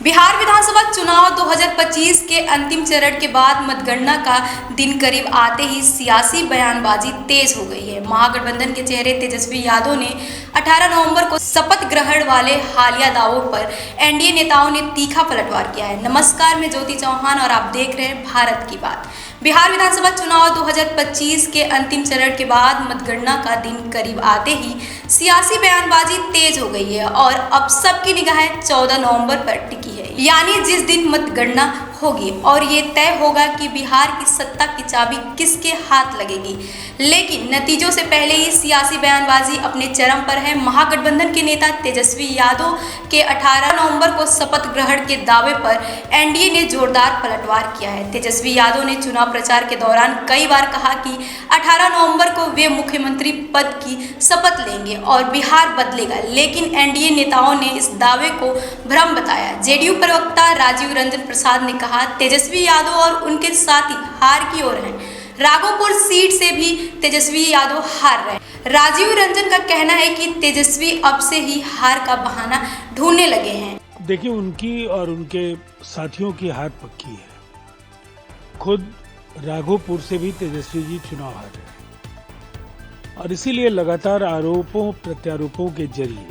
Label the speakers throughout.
Speaker 1: बिहार विधानसभा चुनाव 2025 के अंतिम चरण के बाद मतगणना का दिन करीब आते ही सियासी बयानबाजी तेज हो गई है। महागठबंधन के चेहरे तेजस्वी यादव ने 18 नवंबर को शपथ ग्रहण वाले हालिया दावों पर एनडीए नेताओं ने तीखा पलटवार किया है। नमस्कार, मैं ज्योति चौहान और आप देख रहे हैं भारत की बात। बिहार विधानसभा चुनाव 2025 के अंतिम चरण के बाद मतगणना का दिन करीब आते ही सियासी बयानबाजी तेज हो गई है और अब सबकी निगाहें 14 नवंबर पर टिकी है, यानी जिस दिन मतगणना होगी और ये तय होगा कि बिहार की सत्ता की चाबी किसके हाथ लगेगी। लेकिन नतीजों से पहले ही सियासी बयानबाजी अपने चरम पर है। महागठबंधन के नेता तेजस्वी यादव के 18 नवंबर को शपथ ग्रहण के दावे पर एनडीए ने जोरदार पलटवार किया है। तेजस्वी यादव ने चुनाव प्रचार के दौरान कई बार कहा कि 18 नवंबर को वे मुख्यमंत्री पद की शपथ लेंगे और बिहार बदलेगा, लेकिन एनडीए नेताओं ने इस दावे को भ्रम बताया। जेडीयू प्रवक्ता राजीव रंजन प्रसाद ने कहा, तेजस्वी यादव और उनके साथी हार की ओर हैं। राघोपुर सीट से भी तेजस्वी यादव हार रहे हैं। राजीव रंजन का कहना है कि तेजस्वी अब से ही हार का बहाना ढूंढने लगे हैं।
Speaker 2: देखिए, उनकी और उनके साथियों की हार पक्की है। खुद राघोपुर से भी तेजस्वी जी चुनाव हार रहे हैं और इसीलिए लगातार आरोपों प्रत्यारोपों के जरिए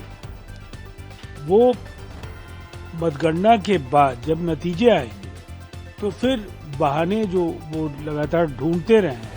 Speaker 2: वो मतगणना के बाद जब नतीजे आएंगे तो फिर बहाने जो वो लगातार ढूंढते रहे हैं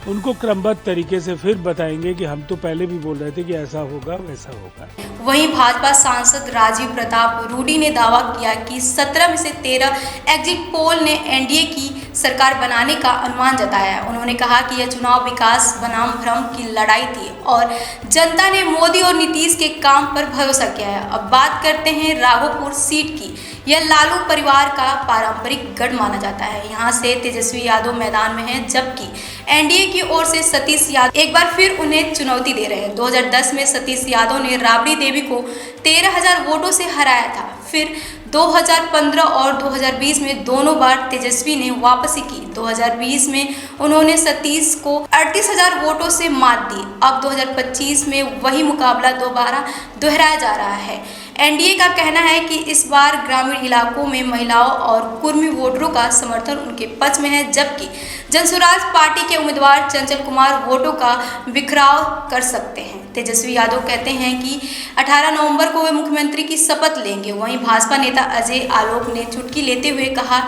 Speaker 2: उनको क्रमबद्ध तरीके से फिर बताएंगे कि हम तो पहले भी बोल रहे थे कि ऐसा होगा वैसा होगा।
Speaker 1: वहीं भाजपा सांसद राजीव प्रताप रूडी ने दावा किया कि 17 में से 13 एग्जिट पोल ने एनडीए की सरकार बनाने का अनुमान जताया। उन्होंने कहा कि यह चुनाव विकास बनाम भ्रम की लड़ाई थी और जनता ने मोदी और नीतीश के काम पर भरोसा किया है। अब बात करते हैं राघोपुर सीट की। यह लालू परिवार का पारंपरिक गढ़ माना जाता है। यहाँ से तेजस्वी यादव मैदान में हैं, जबकि एनडीए की ओर से सतीश यादव एक बार फिर उन्हें चुनौती दे रहे हैं। 2010 में सतीश यादव ने राबड़ी देवी को 13,000 वोटों से हराया था। फिर 2015 और 2020 में दोनों बार तेजस्वी ने वापसी की। 2020 में उन्होंने सतीश को 38,000 वोटों से मात दी। अब 2025 में वही मुकाबला दोबारा दोहराया जा रहा है। एनडीए का कहना है कि इस बार ग्रामीण इलाकों में महिलाओं और कुर्मी वोटरों का समर्थन उनके पक्ष में है, जबकि जनसुराज पार्टी के उम्मीदवार चंचल कुमार वोटों का बिखराव कर सकते हैं। तेजस्वी यादव कहते हैं कि 18 नवंबर को वे मुख्यमंत्री की शपथ लेंगे। वहीं भाजपा नेता अजय आलोक ने चुटकी लेते हुए कहा,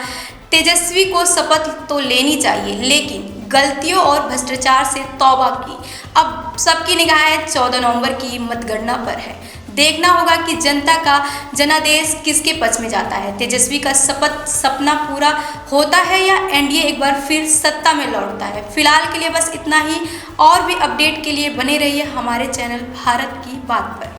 Speaker 1: तेजस्वी को शपथ तो लेनी चाहिए, लेकिन गलतियों और भ्रष्टाचार से तौबा की। अब सबकी निगाहें 14 नवंबर की मतगणना पर है। देखना होगा कि जनता का जनादेश किसके पक्ष में जाता है। तेजस्वी का शपथ सपना पूरा होता है या एनडीए एक बार फिर सत्ता में लौटता है। फिलहाल के लिए बस इतना ही। और भी अपडेट के लिए बने रहिए हमारे चैनल भारत की बात पर।